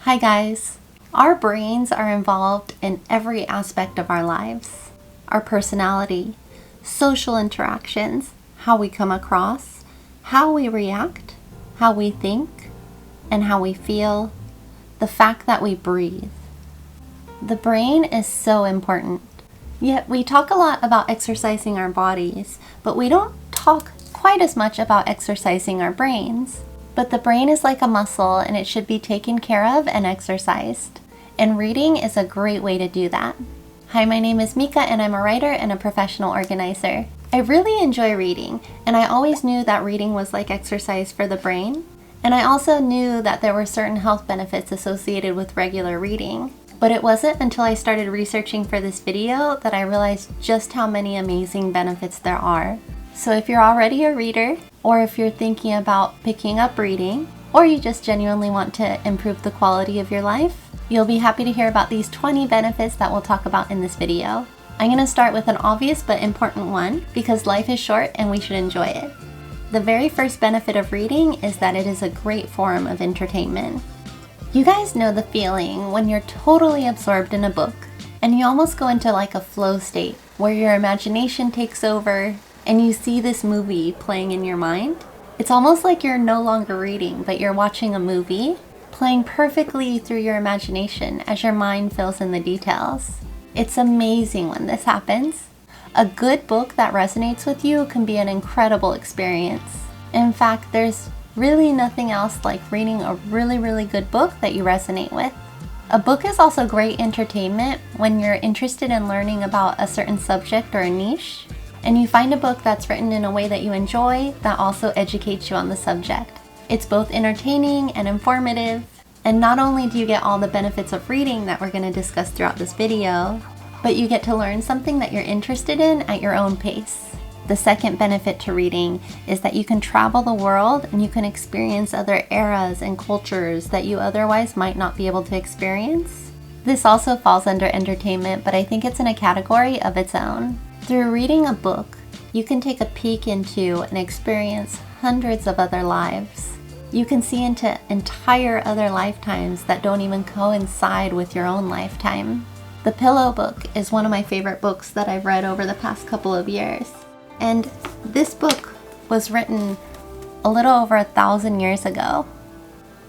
Hi guys! Our brains are involved in every aspect of our lives. Our personality, social interactions, how we come across, how we react, how we think, and how we feel, the fact that we breathe. The brain is so important. Yet we talk a lot about exercising our bodies, but we don't talk quite as much about exercising our brains. But the brain is like a muscle and it should be taken care of and exercised. And reading is a great way to do that. Hi, my name is Mika and I'm a writer and a professional organizer. I really enjoy reading, and I always knew that reading was like exercise for the brain. And I also knew that there were certain health benefits associated with regular reading. But it wasn't until I started researching for this video that I realized just how many amazing benefits there are. So if you're already a reader, or if you're thinking about picking up reading, or you just genuinely want to improve the quality of your life, you'll be happy to hear about these 20 benefits that we'll talk about in this video. I'm going to start with an obvious but important one because life is short and we should enjoy it. The very first benefit of reading is that it is a great form of entertainment. You guys know the feeling when you're totally absorbed in a book and you almost go into like a flow state where your imagination takes over and you see this movie playing in your mind. It's almost like you're no longer reading, but you're watching a movie playing perfectly through your imagination as your mind fills in the details. It's amazing when this happens. A good book that resonates with you can be an incredible experience. In fact, there's really nothing else like reading a really good book that you resonate with. A book is also great entertainment when you're interested in learning about a certain subject or a niche, and you find a book that's written in a way that you enjoy that also educates you on the subject. It's both entertaining and informative, and not only do you get all the benefits of reading that we're going to discuss throughout this video, but you get to learn something that you're interested in at your own pace. The second benefit to reading is that you can travel the world and you can experience other eras and cultures that you otherwise might not be able to experience. This also falls under entertainment, but I think it's in a category of its own. Through reading a book, you can take a peek into and experience hundreds of other lives. You can see into entire other lifetimes that don't even coincide with your own lifetime. The Pillow Book is one of my favorite books that I've read over the past couple of years. And this book was written a little over 1,000 years ago.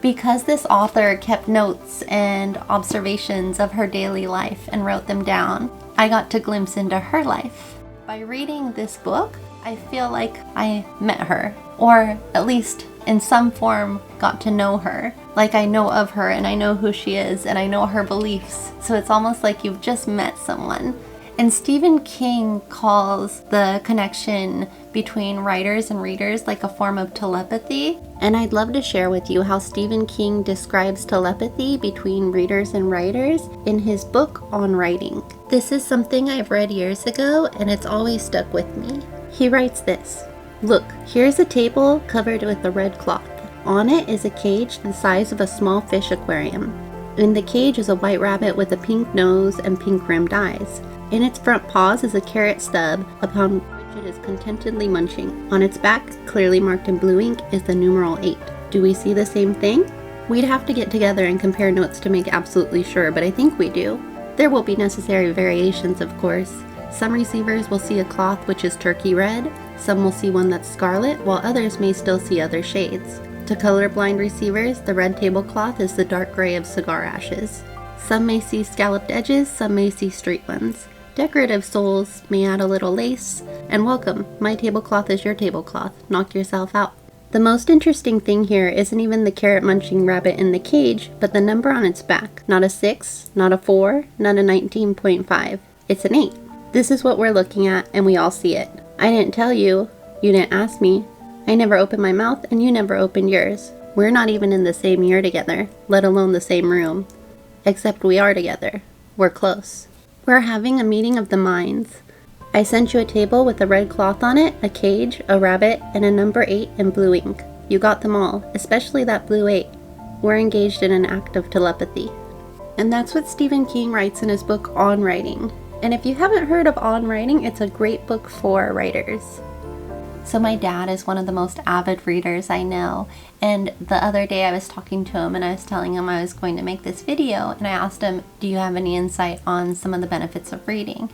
Because this author kept notes and observations of her daily life and wrote them down, I got to glimpse into her life. By reading this book, I feel like I met her, or at least in some form got to know her. Like I know of her and I know who she is and I know her beliefs. So it's almost like you've just met someone. And Stephen King calls the connection between writers and readers like a form of telepathy. And I'd love to share with you how Stephen King describes telepathy between readers and writers in his book on writing. This is something I've read years ago and it's always stuck with me. He writes this: "Look, here's a table covered with a red cloth. On it is a cage the size of a small fish aquarium. In the cage is a white rabbit with a pink nose and pink rimmed eyes. In its front paws is a carrot stub upon which it is contentedly munching. On its back, clearly marked in blue ink, is the numeral 8. Do we see the same thing?" We'd have to get together and compare notes to make absolutely sure, but I think we do. There will be necessary variations, of course. Some receivers will see a cloth which is turkey red, some will see one that's scarlet, while others may still see other shades. To colorblind receivers, the red tablecloth is the dark gray of cigar ashes. Some may see scalloped edges, some may see straight ones. Decorative souls may add a little lace, and welcome, my tablecloth is your tablecloth. Knock yourself out. The most interesting thing here isn't even the carrot munching rabbit in the cage, but the number on its back. Not a 6, not a 4, not a 19.5. It's an 8. This is what we're looking at, and we all see it. I didn't tell you. You didn't ask me. I never opened my mouth, and you never opened yours. We're not even in the same year together, let alone the same room. Except we are together. We're close. We're having a meeting of the minds. I sent you a table with a red cloth on it, a cage, a rabbit, and a number 8 in blue ink. You got them all, especially that blue 8. We're engaged in an act of telepathy." And that's what Stephen King writes in his book On Writing. And if you haven't heard of On Writing, it's a great book for writers. So my dad is one of the most avid readers I know, and the other day I was talking to him and I was telling him I was going to make this video, and I asked him, do you have any insight on some of the benefits of reading?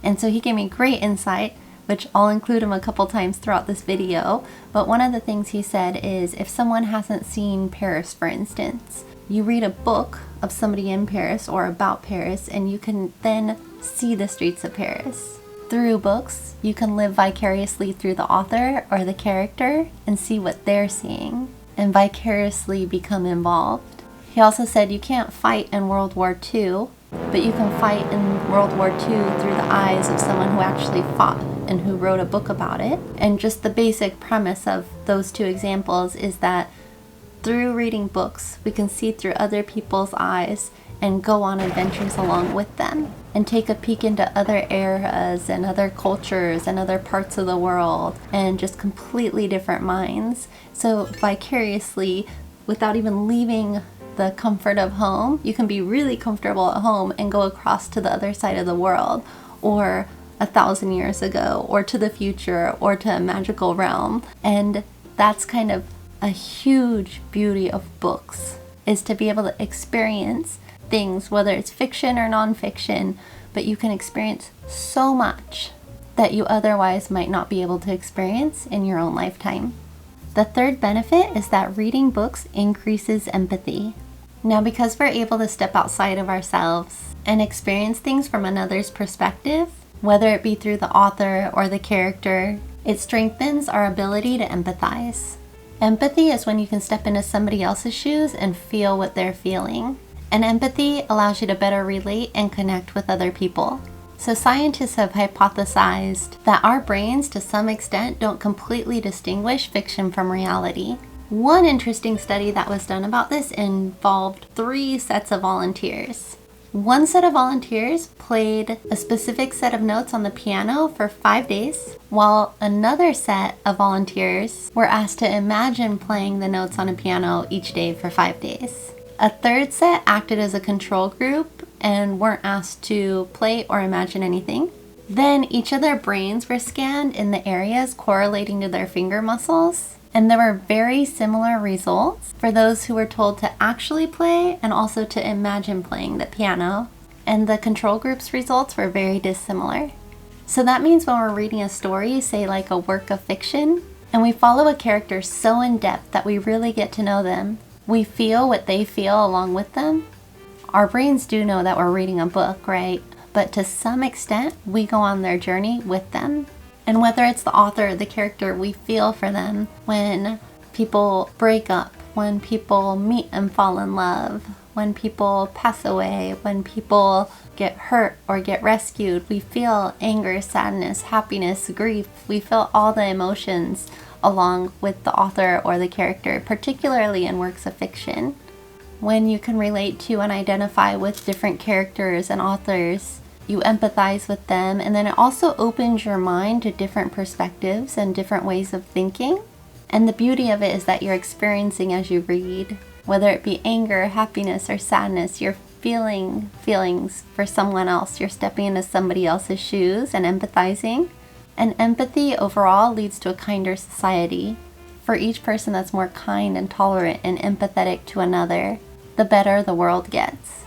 And so he gave me great insight, which I'll include him a couple times throughout this video. But one of the things he said is, if someone hasn't seen Paris, for instance, you read a book of somebody in Paris or about Paris, and you can then see the streets of Paris. Through books, you can live vicariously through the author or the character and see what they're seeing, and vicariously become involved. He also said you can't fight in World War II, but you can fight in World War II through the eyes of someone who actually fought and who wrote a book about it. And just the basic premise of those two examples is that through reading books, we can see through other people's eyes and go on adventures along with them and take a peek into other eras and other cultures and other parts of the world and just completely different minds. So vicariously, without even leaving the comfort of home, you can be really comfortable at home and go across to the other side of the world, or 1,000 years ago, or to the future, or to a magical realm. And that's kind of a huge beauty of books, is to be able to experience things, whether it's fiction or nonfiction, but you can experience so much that you otherwise might not be able to experience in your own lifetime. The third benefit is that reading books increases empathy. Now, because we're able to step outside of ourselves and experience things from another's perspective, whether it be through the author or the character, it strengthens our ability to empathize. Empathy is when you can step into somebody else's shoes and feel what they're feeling. And empathy allows you to better relate and connect with other people. So scientists have hypothesized that our brains, to some extent, don't completely distinguish fiction from reality. One interesting study that was done about this involved 3 sets of volunteers. One set of volunteers played a specific set of notes on the piano for 5 days, while another set of volunteers were asked to imagine playing the notes on a piano each day for 5 days. A third set acted as a control group and weren't asked to play or imagine anything. Then each of their brains were scanned in the areas correlating to their finger muscles, and there were very similar results for those who were told to actually play and also to imagine playing the piano. And the control group's results were very dissimilar. So that means when we're reading a story, say like a work of fiction, and we follow a character so in depth that we really get to know them, we feel what they feel along with them. Our brains do know that we're reading a book, right? But to some extent, we go on their journey with them. And whether it's the author or the character, we feel for them when people break up, when people meet and fall in love, when people pass away, when people get hurt or get rescued. We feel anger, sadness, happiness, grief. We feel all the emotions along with the author or the character, particularly in works of fiction. When you can relate to and identify with different characters and authors, you empathize with them, and then it also opens your mind to different perspectives and different ways of thinking. And the beauty of it is that you're experiencing as you read, whether it be anger, happiness, or sadness, you're feeling feelings for someone else. You're stepping into somebody else's shoes and empathizing. And empathy overall leads to a kinder society. For each person that's more kind and tolerant and empathetic to another, the better the world gets.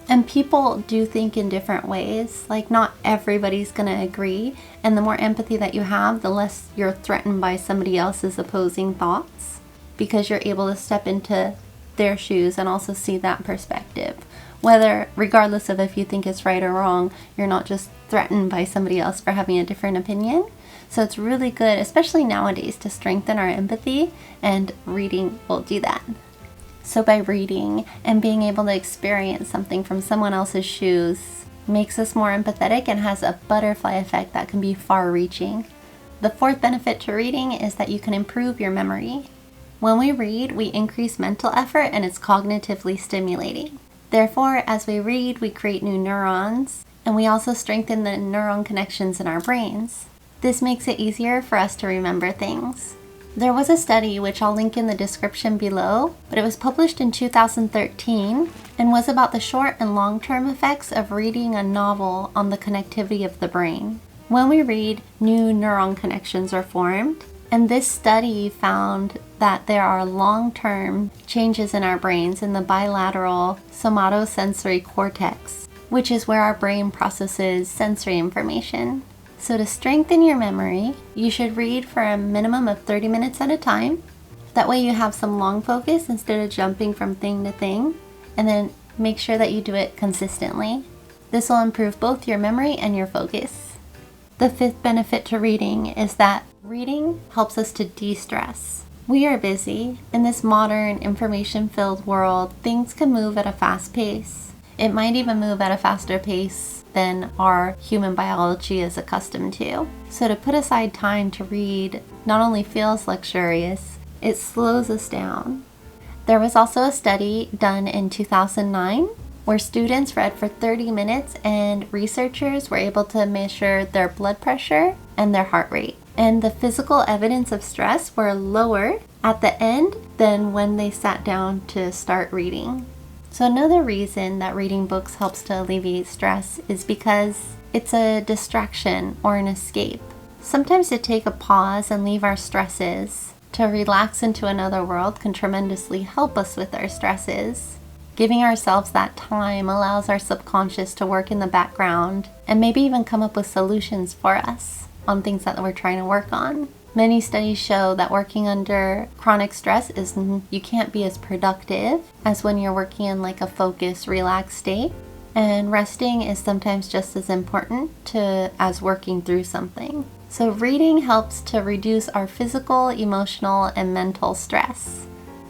And people do think in different ways. Like, not everybody's going to agree. And the more empathy that you have, the less you're threatened by somebody else's opposing thoughts, because you're able to step into their shoes and also see that perspective. Whether, regardless of if you think it's right or wrong, you're not just threatened by somebody else for having a different opinion. So it's really good, especially nowadays, to strengthen our empathy, and reading will do that. So by reading and being able to experience something from someone else's shoes makes us more empathetic and has a butterfly effect that can be far-reaching. The fourth benefit to reading is that you can improve your memory. When we read, we increase mental effort and it's cognitively stimulating. Therefore, as we read, we create new neurons, and we also strengthen the neuron connections in our brains. This makes it easier for us to remember things. There was a study, which I'll link in the description below, but it was published in 2013 and was about the short and long-term effects of reading a novel on the connectivity of the brain. When we read, new neuron connections are formed, And this study found that there are long-term changes in our brains in the bilateral somatosensory cortex, which is where our brain processes sensory information. So to strengthen your memory, you should read for a minimum of 30 minutes at a time. That way you have some long focus instead of jumping from thing to thing. And then make sure that you do it consistently. This will improve both your memory and your focus. The fifth benefit to reading is that reading helps us to de-stress. We are busy. In this modern, information-filled world, things can move at a fast pace. It might even move at a faster pace than our human biology is accustomed to. So to put aside time to read not only feels luxurious, it slows us down. There was also a study done in 2009 where students read for 30 minutes and researchers were able to measure their blood pressure and their heart rate. And the physical evidence of stress were lower at the end than when they sat down to start reading. So another reason that reading books helps to alleviate stress is because it's a distraction or an escape. Sometimes to take a pause and leave our stresses, to relax into another world can tremendously help us with our stresses. Giving ourselves that time allows our subconscious to work in the background and maybe even come up with solutions for us on things that we're trying to work on. Many studies show that working under chronic stress you can't be as productive as when you're working in like a focused, relaxed state. And resting is sometimes just as important as working through something. So reading helps to reduce our physical, emotional, and mental stress.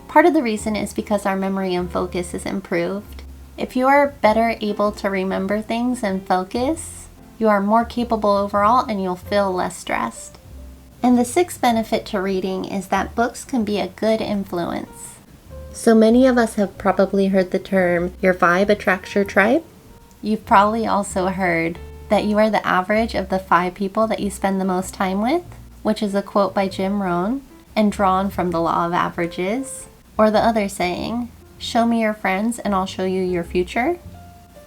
Part of the reason is because our memory and focus is improved. If you are better able to remember things and focus, you are more capable overall and you'll feel less stressed. And the sixth benefit to reading is that books can be a good influence. So many of us have probably heard the term, your vibe attracts your tribe. You've probably also heard that you are the average of the 5 people that you spend the most time with, which is a quote by Jim Rohn and drawn from the law of averages. Or the other saying, show me your friends and I'll show you your future.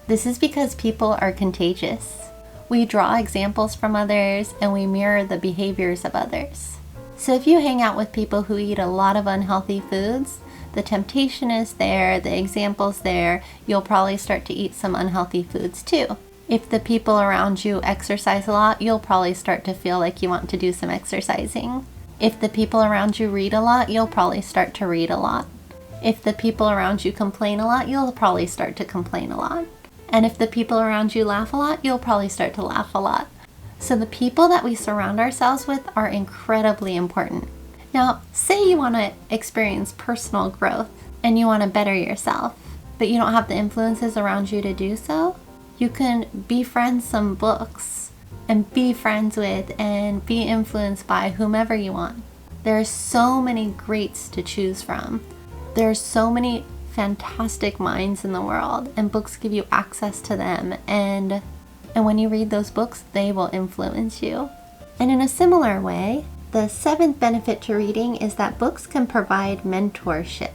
This is because people are contagious. We draw examples from others and we mirror the behaviors of others. So if you hang out with people who eat a lot of unhealthy foods, the temptation is there, the example's there, you'll probably start to eat some unhealthy foods too. If the people around you exercise a lot, you'll probably start to feel like you want to do some exercising. If the people around you read a lot, you'll probably start to read a lot. If the people around you complain a lot, you'll probably start to complain a lot. And if the people around you laugh a lot, you'll probably start to laugh a lot. So the people that we surround ourselves with are incredibly important. Now, say you want to experience personal growth and you want to better yourself, but you don't have the influences around you to do so, you can befriend some books and be friends with and be influenced by whomever you want. There are so many greats to choose from. There are so many fantastic minds in the world, and books give you access to them, and when you read those books, they will influence you. And in a similar way, the seventh benefit to reading is that books can provide mentorship.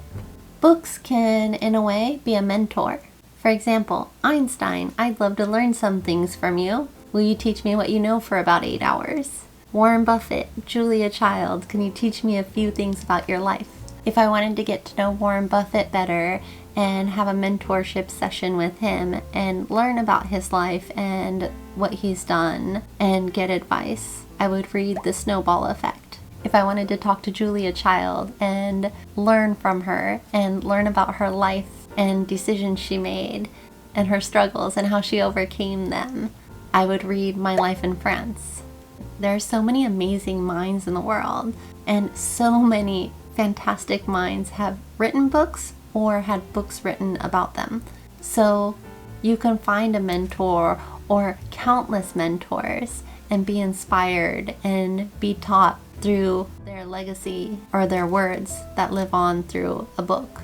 Books can, in a way, be a mentor. For example, Einstein, I'd love to learn some things from you. Will you teach me what you know for about 8 hours? Warren Buffett, Julia Child, can you teach me a few things about your life? If I wanted to get to know Warren Buffett better and have a mentorship session with him and learn about his life and what he's done and get advice, I would read The Snowball Effect. If I wanted to talk to Julia Child and learn from her and learn about her life and decisions she made and her struggles and how she overcame them, I would read My Life in France. There are so many amazing minds in the world, and so many fantastic minds have written books or had books written about them. So you can find a mentor or countless mentors and be inspired and be taught through their legacy or their words that live on through a book.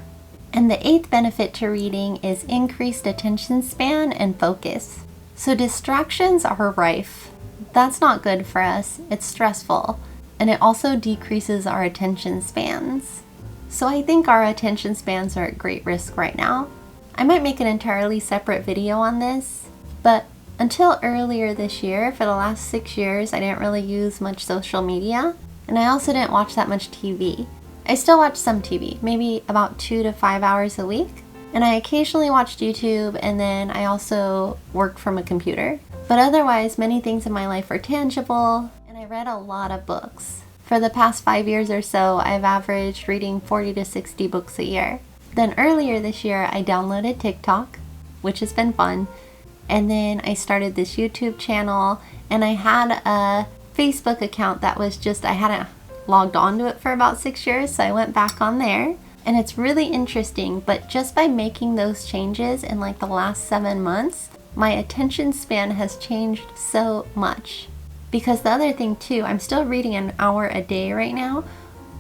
And the eighth benefit to reading is increased attention span and focus. So distractions are rife. That's not good for us. It's stressful. And it also decreases our attention spans. So I think our attention spans are at great risk right now. I might make an entirely separate video on this, but until earlier this year, for the last 6 years, I didn't really use much social media. And I also didn't watch that much TV. I still watch some TV, maybe about 2 to 5 hours a week. And I occasionally watched YouTube, and then I also work from a computer. But otherwise, many things in my life are tangible, and I read a lot of books. For the past 5 years or so, I've averaged reading 40 to 60 books a year. Then earlier this year, I downloaded TikTok, which has been fun. And then I started this YouTube channel, and I had a Facebook account that was I hadn't logged onto it for about 6 years, so I went back on there. And it's really interesting, but just by making those changes in like the last 7 months, my attention span has changed so much. Because the other thing too, I'm still reading an hour a day right now,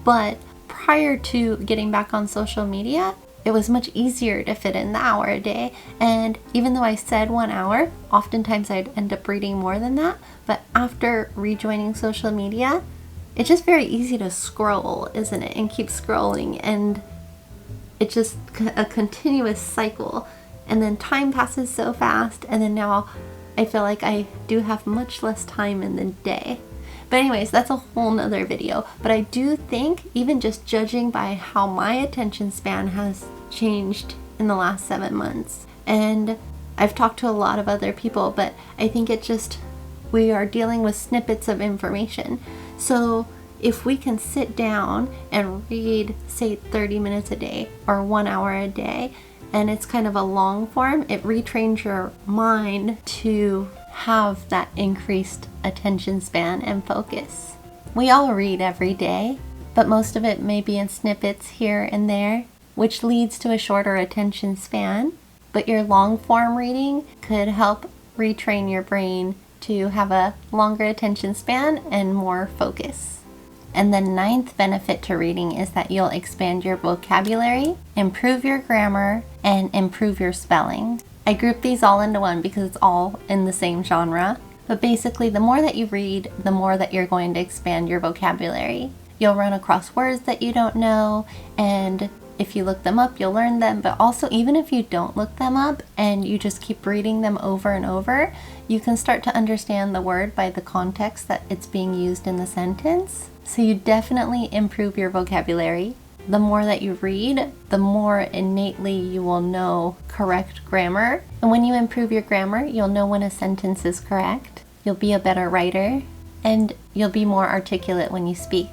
but prior to getting back on social media, it was much easier to fit in the hour a day. And even though I said 1 hour, oftentimes I'd end up reading more than that. But after rejoining social media, it's just very easy to scroll, isn't it? And keep scrolling, and it's just a continuous cycle. And then time passes so fast, and then now I feel like I do have much less time in the day. But anyways, that's a whole nother video. But I do think, even just judging by how my attention span has changed in the last 7 months, and I've talked to a lot of other people, but I think we are dealing with snippets of information. So if we can sit down and read, say, 30 minutes a day or 1 hour a day, and it's kind of a long form, it retrains your mind to have that increased attention span and focus. We all read every day, but most of it may be in snippets here and there, which leads to a shorter attention span. But your long form reading could help retrain your brain to have a longer attention span and more focus. And the 9th benefit to reading is that you'll expand your vocabulary, improve your grammar, and improve your spelling. I grouped these all into one because it's all in the same genre. But basically, the more that you read, the more that you're going to expand your vocabulary. You'll run across words that you don't know, and if you look them up, you'll learn them. But also, even if you don't look them up and you just keep reading them over and over, you can start to understand the word by the context that it's being used in the sentence. So you definitely improve your vocabulary. The more that you read, the more innately you will know correct grammar. And when you improve your grammar, you'll know when a sentence is correct. You'll be a better writer, and you'll be more articulate when you speak.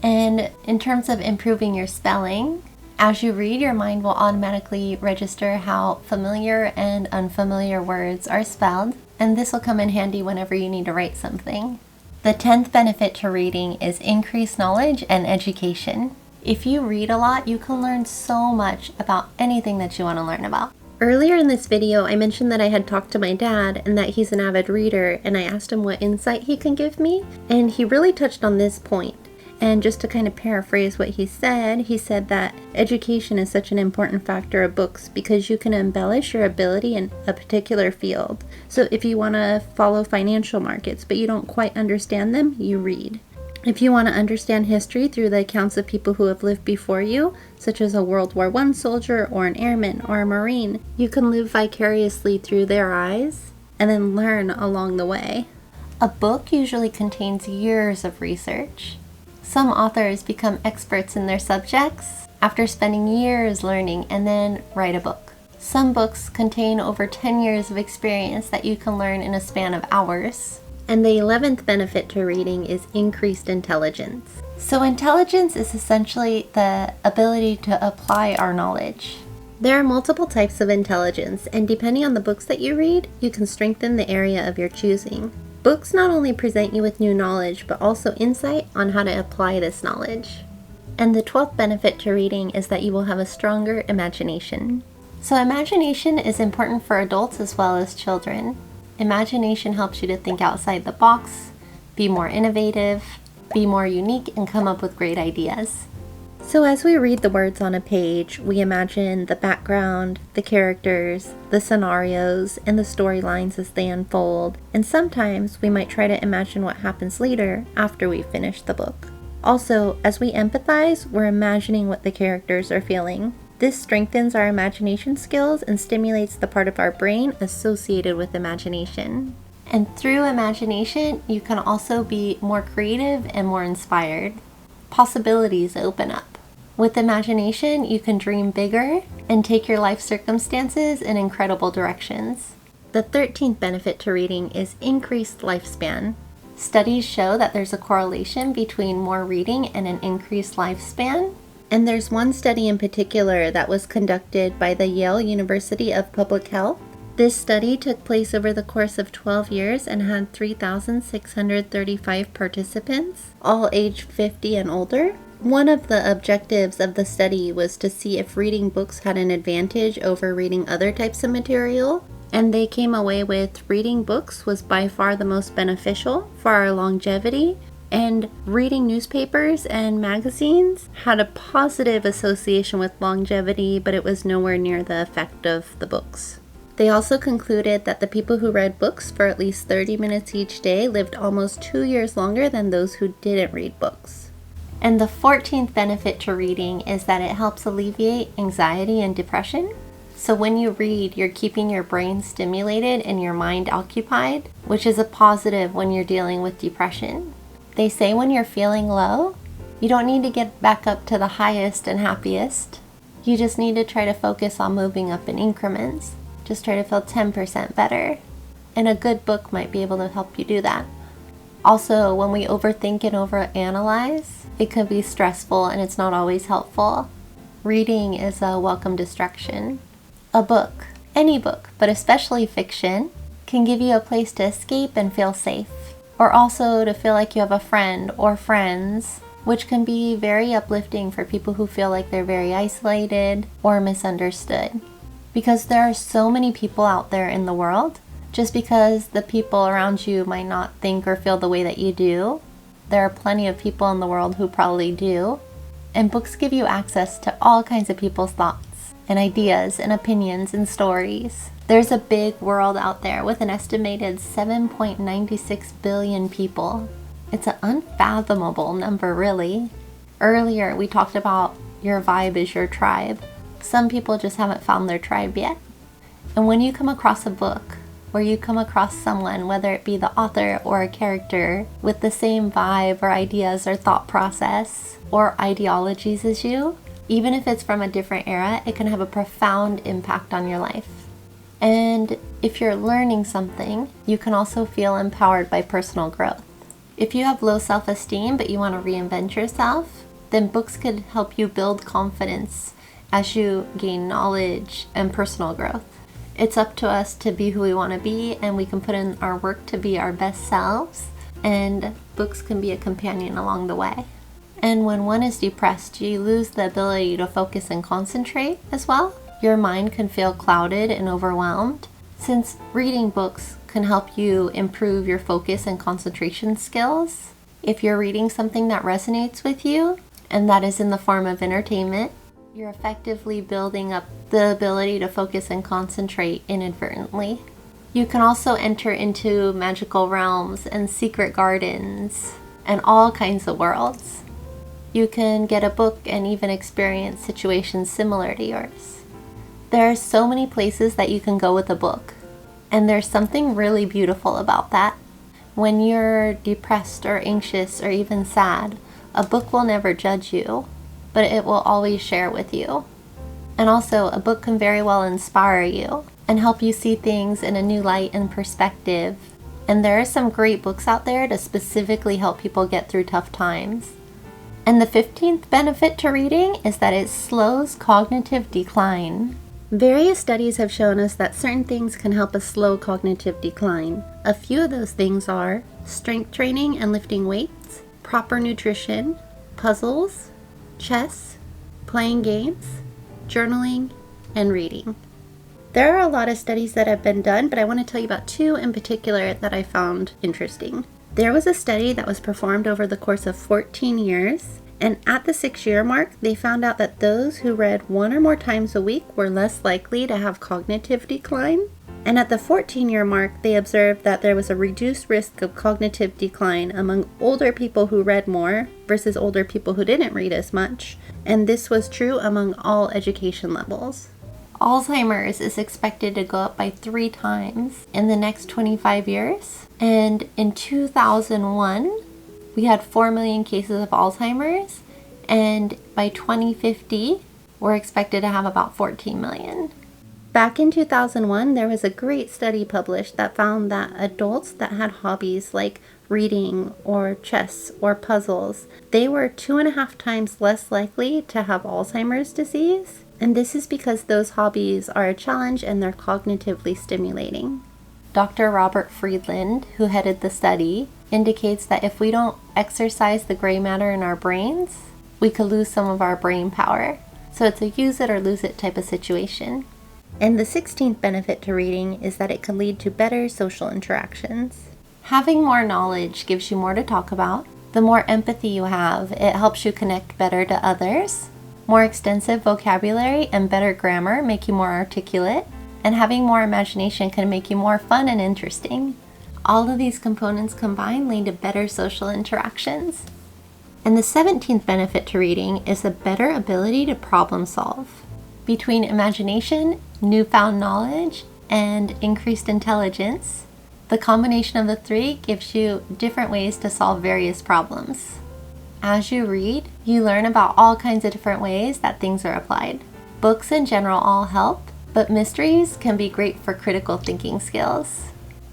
And in terms of improving your spelling, as you read, your mind will automatically register how familiar and unfamiliar words are spelled, and this will come in handy whenever you need to write something. The 10th benefit to reading is increased knowledge and education. If you read a lot, you can learn so much about anything that you want to learn about. Earlier in this video, I mentioned that I had talked to my dad and that he's an avid reader, and I asked him what insight he can give me, and he really touched on this point. And just to kind of paraphrase what he said that education is such an important factor of books because you can embellish your ability in a particular field. So if you want to follow financial markets but you don't quite understand them, you read. If you want to understand history through the accounts of people who have lived before you, such as a World War I soldier or an airman or a Marine, you can live vicariously through their eyes and then learn along the way. A book usually contains years of research. Some authors become experts in their subjects after spending years learning and then write a book. Some books contain over 10 years of experience that you can learn in a span of hours. And the 11th benefit to reading is increased intelligence. So intelligence is essentially the ability to apply our knowledge. There are multiple types of intelligence, and depending on the books that you read, you can strengthen the area of your choosing. Books not only present you with new knowledge, but also insight on how to apply this knowledge. And the 12th benefit to reading is that you will have a stronger imagination. So imagination is important for adults as well as children. Imagination helps you to think outside the box, be more innovative, be more unique, and come up with great ideas. So as we read the words on a page, we imagine the background, the characters, the scenarios, and the storylines as they unfold, and sometimes we might try to imagine what happens later after we've finished the book. Also, as we empathize, we're imagining what the characters are feeling. This strengthens our imagination skills and stimulates the part of our brain associated with imagination. And through imagination, you can also be more creative and more inspired. Possibilities open up. With imagination, you can dream bigger and take your life circumstances in incredible directions. The 13th benefit to reading is increased lifespan. Studies show that there's a correlation between more reading and an increased lifespan. And there's one study in particular that was conducted by the Yale University of Public Health. This study took place over the course of 12 years and had 3,635 participants, all aged 50 and older. One of the objectives of the study was to see if reading books had an advantage over reading other types of material, and they came away with reading books was by far the most beneficial for our longevity, and reading newspapers and magazines had a positive association with longevity, but it was nowhere near the effect of the books. They also concluded that the people who read books for at least 30 minutes each day lived almost 2 years longer than those who didn't read books. And the 14th benefit to reading is that it helps alleviate anxiety and depression. So when you read, you're keeping your brain stimulated and your mind occupied, which is a positive when you're dealing with depression. They say when you're feeling low, you don't need to get back up to the highest and happiest. You just need to try to focus on moving up in increments. Just try to feel 10% better. And a good book might be able to help you do that. Also, when we overthink and overanalyze, it can be stressful and it's not always helpful. Reading is a welcome distraction. A book, any book, but especially fiction, can give you a place to escape and feel safe. Or also to feel like you have a friend or friends, which can be very uplifting for people who feel like they're very isolated or misunderstood. Because there are so many people out there in the world, just because the people around you might not think or feel the way that you do, there are plenty of people in the world who probably do. And books give you access to all kinds of people's thoughts and ideas and opinions and stories. There's a big world out there with an estimated 7.96 billion people. It's an unfathomable number, really. Earlier, we talked about your vibe is your tribe. Some people just haven't found their tribe yet. And when you come across a book, or you come across someone, whether it be the author or a character, with the same vibe or ideas or thought process or ideologies as you, even if it's from a different era, it can have a profound impact on your life. And if you're learning something, you can also feel empowered by personal growth. If you have low self-esteem but you want to reinvent yourself, then books could help you build confidence as you gain knowledge and personal growth. It's up to us to be who we want to be, and we can put in our work to be our best selves, and books can be a companion along the way. And when one is depressed, you lose the ability to focus and concentrate as well. Your mind can feel clouded and overwhelmed. Since reading books can help you improve your focus and concentration skills, if you're reading something that resonates with you, and that is in the form of entertainment, you're effectively building up the ability to focus and concentrate inadvertently. You can also enter into magical realms and secret gardens and all kinds of worlds. You can get a book and even experience situations similar to yours. There are so many places that you can go with a book, and there's something really beautiful about that. When you're depressed or anxious or even sad, a book will never judge you, but it will always share with you. And also, a book can very well inspire you and help you see things in a new light and perspective. And there are some great books out there to specifically help people get through tough times. And the 15th benefit to reading is that it slows cognitive decline. Various studies have shown us that certain things can help us slow cognitive decline. A few of those things are strength training and lifting weights, proper nutrition, puzzles, chess, playing games, journaling, and reading. There are a lot of studies that have been done, but I want to tell you about two in particular that I found interesting. There was a study that was performed over the course of 14 years, and at the 6-year mark, they found out that those who read 1 or more times a week were less likely to have cognitive decline. And at the 14-year mark, they observed that there was a reduced risk of cognitive decline among older people who read more versus older people who didn't read as much. And this was true among all education levels. Alzheimer's is expected to go up by 3 times in the next 25 years. And in 2001, we had 4 million cases of Alzheimer's. And by 2050, we're expected to have about 14 million. Back in 2001, there was a great study published that found that adults that had hobbies like reading or chess or puzzles, they were 2.5 times less likely to have Alzheimer's disease. And this is because those hobbies are a challenge and they're cognitively stimulating. Dr. Robert Friedland, who headed the study, indicates that if we don't exercise the gray matter in our brains, we could lose some of our brain power. So it's a use it or lose it type of situation. And the 16th benefit to reading is that it can lead to better social interactions. Having more knowledge gives you more to talk about. The more empathy you have, it helps you connect better to others. More extensive vocabulary and better grammar make you more articulate. And having more imagination can make you more fun and interesting. All of these components combined lead to better social interactions. And the 17th benefit to reading is a better ability to problem solve. Between imagination, newfound knowledge, and increased intelligence, the combination of the 3 gives you different ways to solve various problems. As you read, you learn about all kinds of different ways that things are applied. Books in general all help, but mysteries can be great for critical thinking skills.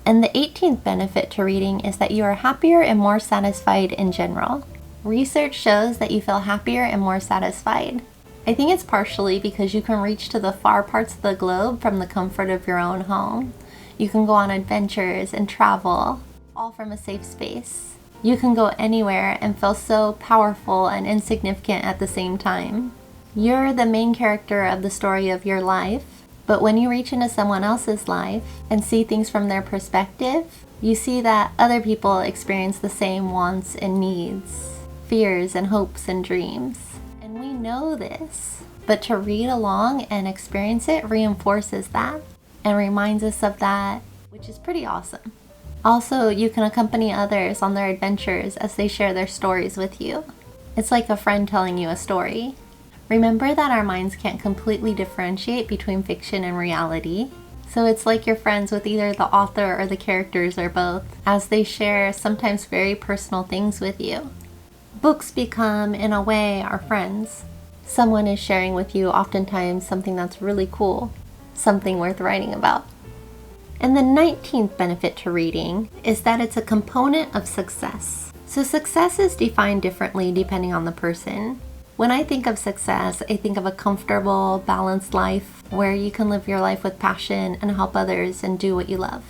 And the 18th benefit to reading is that you are happier and more satisfied in general. Research shows that you feel happier and more satisfied. I think it's partially because you can reach to the far parts of the globe from the comfort of your own home. You can go on adventures and travel, all from a safe space. You can go anywhere and feel so powerful and insignificant at the same time. You're the main character of the story of your life, but when you reach into someone else's life and see things from their perspective, you see that other people experience the same wants and needs, fears and hopes and dreams. And we know this, but to read along and experience it reinforces that and reminds us of that, which is pretty awesome. Also, you can accompany others on their adventures as they share their stories with you. It's like a friend telling you a story. Remember that our minds can't completely differentiate between fiction and reality. So it's like you're friends with either the author or the characters or both, as they share sometimes very personal things with you. Books become, in a way, our friends. Someone is sharing with you oftentimes something that's really cool, something worth writing about. And the 19th benefit to reading is that it's a component of success. So success is defined differently depending on the person. When I think of success, I think of a comfortable, balanced life where you can live your life with passion and help others and do what you love.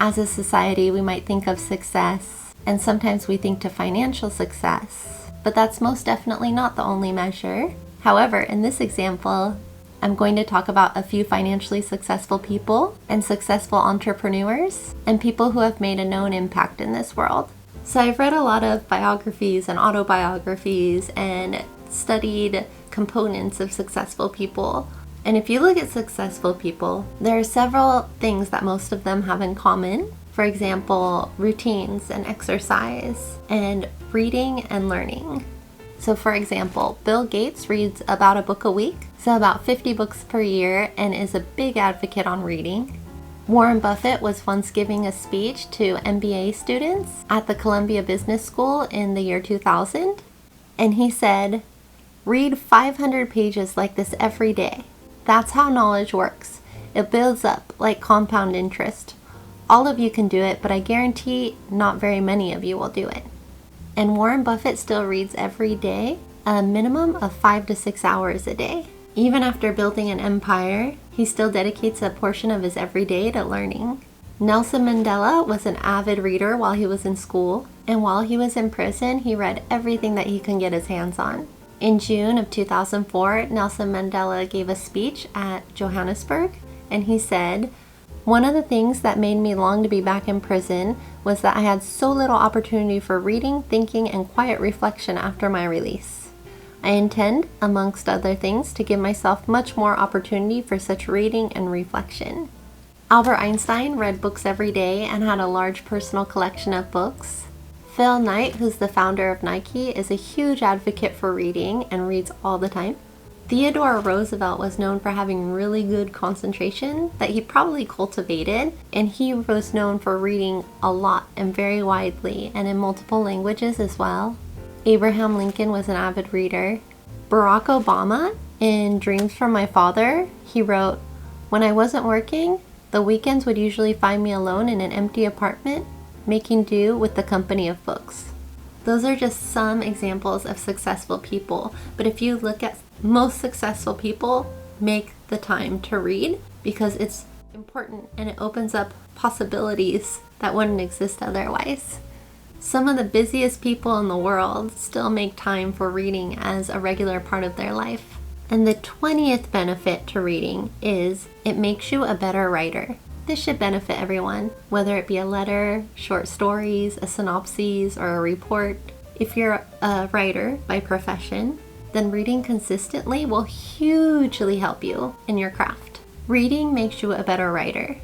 As a society, we might think of success, and sometimes we think to financial success, but that's most definitely not the only measure. However, in this example, I'm going to talk about a few financially successful people and successful entrepreneurs and people who have made a known impact in this world. So I've read a lot of biographies and autobiographies and studied components of successful people. And if you look at successful people, there are several things that most of them have in common. For example, routines and exercise and reading and learning. So for example, Bill Gates reads about a book a week, so about 50 books per year, and is a big advocate on reading. Warren Buffett was once giving a speech to MBA students at the Columbia Business School in the year 2000, and he said, "Read 500 pages like this every day. That's how knowledge works. It builds up like compound interest. All of you can do it, but I guarantee not very many of you will do it." And Warren Buffett still reads every day, a minimum of 5 to 6 hours a day. Even after building an empire, he still dedicates a portion of his every day to learning. Nelson Mandela was an avid reader while he was in school, and while he was in prison, he read everything that he can get his hands on. In June of 2004, Nelson Mandela gave a speech at Johannesburg, and he said, "One of the things that made me long to be back in prison was that I had so little opportunity for reading, thinking, and quiet reflection after my release. I intend, amongst other things, to give myself much more opportunity for such reading and reflection." Albert Einstein read books every day and had a large personal collection of books. Phil Knight, who's the founder of Nike, is a huge advocate for reading and reads all the time. Theodore Roosevelt was known for having really good concentration that he probably cultivated, and he was known for reading a lot and very widely and in multiple languages as well. Abraham Lincoln was an avid reader. Barack Obama, in Dreams from My Father, he wrote, "When I wasn't working, the weekends would usually find me alone in an empty apartment, making do with the company of books." Those are just some examples of successful people, but if you look at most successful people, make the time to read because it's important and it opens up possibilities that wouldn't exist otherwise. Some of the busiest people in the world still make time for reading as a regular part of their life. And the 20th benefit to reading is it makes you a better writer. This should benefit everyone, whether it be a letter, short stories, a synopsis, or a report. If you're a writer by profession, then reading consistently will hugely help you in your craft. Reading makes you a better writer.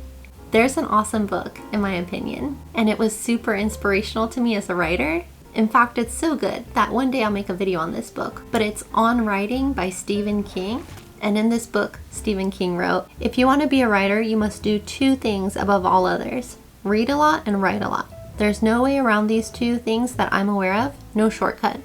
There's an awesome book, in my opinion, and it was super inspirational to me as a writer. In fact, it's so good that one day I'll make a video on this book, but it's On Writing by Stephen King. And in this book, Stephen King wrote, "If you want to be a writer, you must do two things above all others. Read a lot and write a lot. There's no way around these two things that I'm aware of, no shortcut."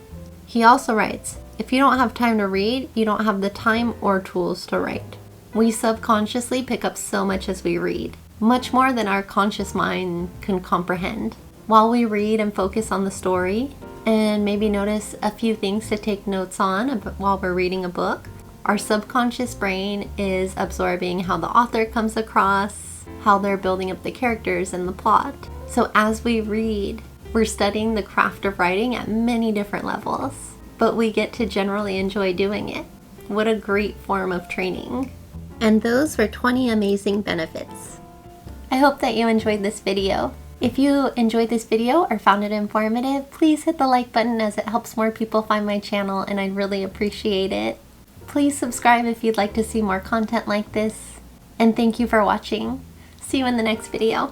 He also writes, "If you don't have time to read, you don't have the time or tools to write." We subconsciously pick up so much as we read, much more than our conscious mind can comprehend. While we read and focus on the story, and maybe notice a few things to take notes on while we're reading a book, our subconscious brain is absorbing how the author comes across, how they're building up the characters and the plot. So as we read, we're studying the craft of writing at many different levels, but we get to generally enjoy doing it. What a great form of training. And those were 20 amazing benefits. I hope that you enjoyed this video. If you enjoyed this video or found it informative, please hit the like button as it helps more people find my channel and I'd really appreciate it. Please subscribe if you'd like to see more content like this. And thank you for watching. See you in the next video.